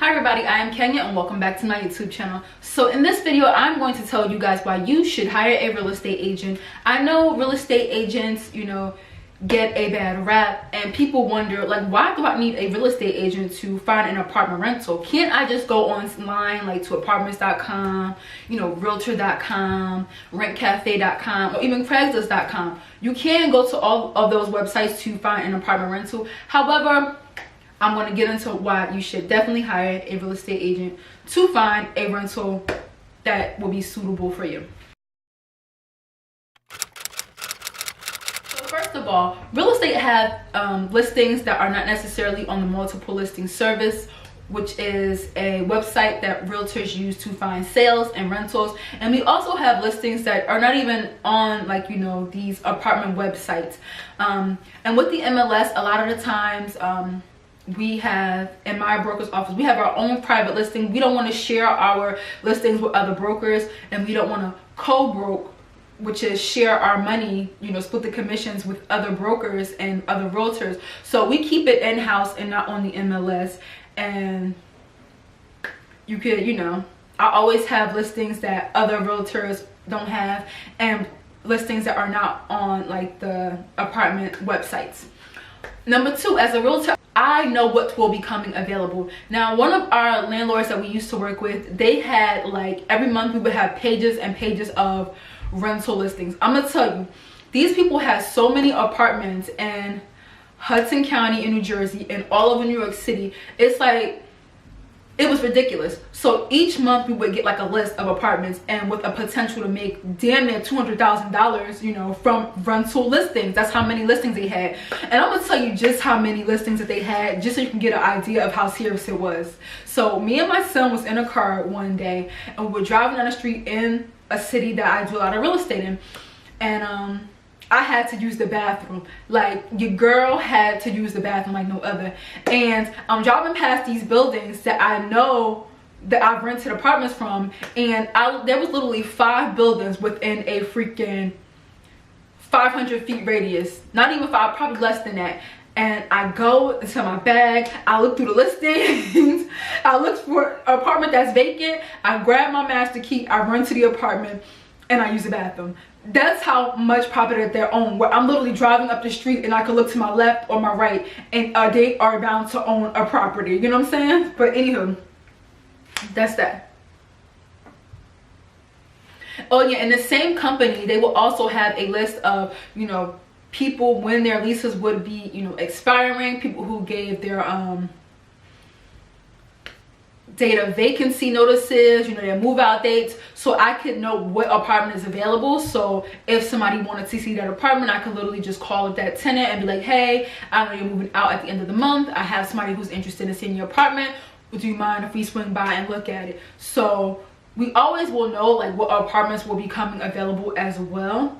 Hi everybody, I am Kenya and welcome back to my YouTube channel. So in this video, I'm going to tell you guys why you should hire a real estate agent. I know real estate agents, get a bad rap, and people wonder, like, why do I need a real estate agent to find an apartment rental? Can't I just go online, like, to apartments.com, realtor.com, rentcafe.com, or even craigslist.com? You can go to all of those websites to find an apartment rental. However, I'm going to get into why you should definitely hire a real estate agent to find a rental that will be suitable for you. So first of all, real estate have listings that are not necessarily on the multiple listing service, which is a website that realtors use to find sales and rentals. And we also have listings that are not even on, like, these apartment websites. And with the MLS, a lot of the times, we have, in my broker's office, we have our own private listing. We don't want to share our listings with other brokers, and we don't want to co-broke, which is share our money, split the commissions with other brokers and other realtors. So we keep it in-house and not on the MLS. And you could, I always have listings that other realtors don't have, and listings that are not on, like, the apartment websites. Number two, as a realtor, I know what will be coming available. Now, one of our landlords that we used to work with, they had, like, every month we would have pages and pages of rental listings. I'm gonna tell you, these people have so many apartments in Hudson County in New Jersey and all over New York City. It's like, it was ridiculous. So each month we would get, like, a list of apartments, and with a potential to make damn near $200,000, from rental listings. That's how many listings they had. And I'm gonna tell you just how many listings that they had, just so you can get an idea of how serious it was. So me and my son was in a car one day, and we were driving down the street in a city that I do a lot of real estate in, and I had to use the bathroom. Like, your girl had to use the bathroom like no other. And I'm driving past these buildings that I know that I've rented apartments from, and there was literally 5 buildings within a freaking 500 feet radius. Not even 5, probably less than that. And I go into my bag, I look through the listings, I look for an apartment that's vacant, I grab my master key, I run to the apartment, and I use the bathroom. That's how much property that they're own, where I'm literally driving up the street and I can look to my left or my right, and they are bound to own a property. You know what I'm saying? But anywho, that's that. Oh yeah, and the same company, they will also have a list of, people when their leases would be, expiring, people who gave their date of vacancy notices, their move out dates, so I could know what apartment is available. So if somebody wanted to see that apartment, I could literally just call up that tenant and be like, hey, I know you're moving out at the end of the month, I have somebody who's interested in seeing your apartment, would you mind if we swing by and look at it? So we always will know, like, what apartments will be coming available as well.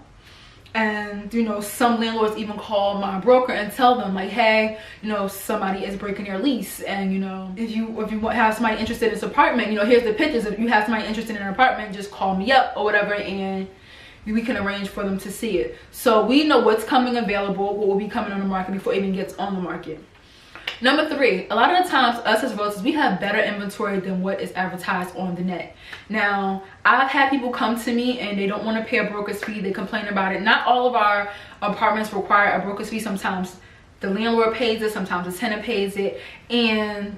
And some landlords even call my broker and tell them, like, hey, somebody is breaking their lease, and if you have somebody interested in this apartment, here's the pictures. If you have somebody interested in an apartment, just call me up or whatever, and we can arrange for them to see it. So we know what's coming available, what will be coming on the market before it even gets on the market. Number 3, a lot of the times us as realtors, we have better inventory than what is advertised on the net. Now, I've had people come to me and they don't want to pay a broker's fee. They complain about it. Not all of our apartments require a broker's fee. Sometimes the landlord pays it, sometimes the tenant pays it, and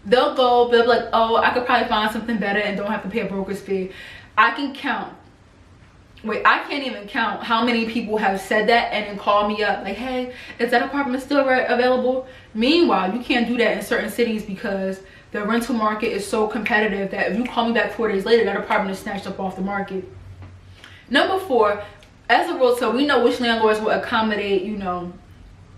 they'll be like, oh, I could probably find something better and don't have to pay a broker's fee. I can't even count how many people have said that and then call me up like, hey, is that apartment still available? Meanwhile, you can't do that in certain cities because the rental market is so competitive that if you call me back 4 days later, that apartment is snatched up off the market. Number 4, as a realtor, we know which landlords will accommodate,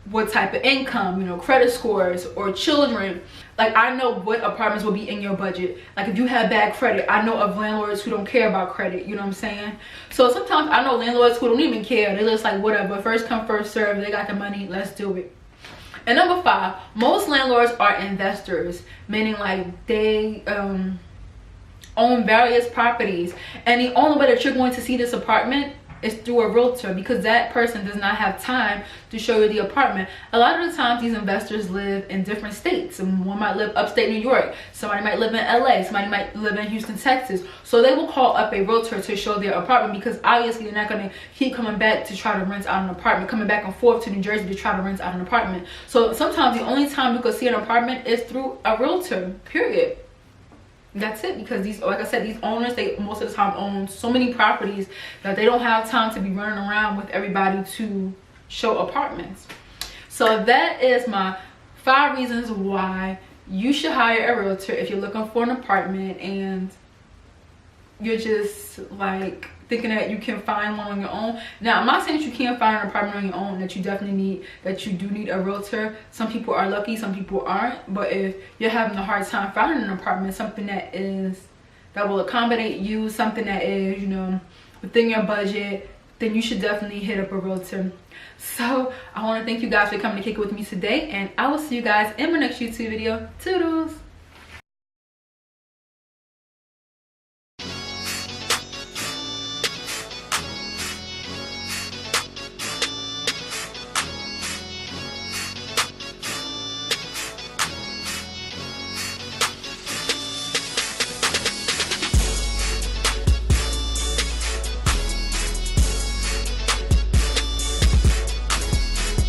what type of income, credit scores, or children. Like, I know what apartments will be in your budget. Like, if you have bad credit, I know of landlords who don't care about credit, you know what I'm saying? So sometimes I know landlords who don't even care. They're just like, whatever, first come, first serve. They got the money, let's do it. And number 5, most landlords are investors, meaning, like, they own various properties, and the only way that you're going to see this apartment is through a realtor, because that person does not have time to show you the apartment. A lot of the times these investors live in different states, and one might live upstate New York, somebody might live in LA, somebody might live in Houston, Texas. So they will call up a realtor to show their apartment, because obviously they're not going to keep coming back to try to rent out an apartment, coming back and forth to New Jersey to try to rent out an apartment. So sometimes the only time you can see an apartment is through a realtor, period. That's it, because these, like I said, these owners, they most of the time own so many properties that they don't have time to be running around with everybody to show apartments. So that is my 5 reasons why you should hire a realtor if you're looking for an apartment and you're just like thinking that you can find one on your own. Now, I'm not saying that you can't find an apartment on your own, that you do need a realtor. Some people are lucky, some people aren't. But if you're having a hard time finding an apartment, something that will accommodate you, something that is, you know, within your budget, then you should definitely hit up a realtor. So I want to thank you guys for coming to kick it with me today, and I will see you guys in my next YouTube video. Toodles.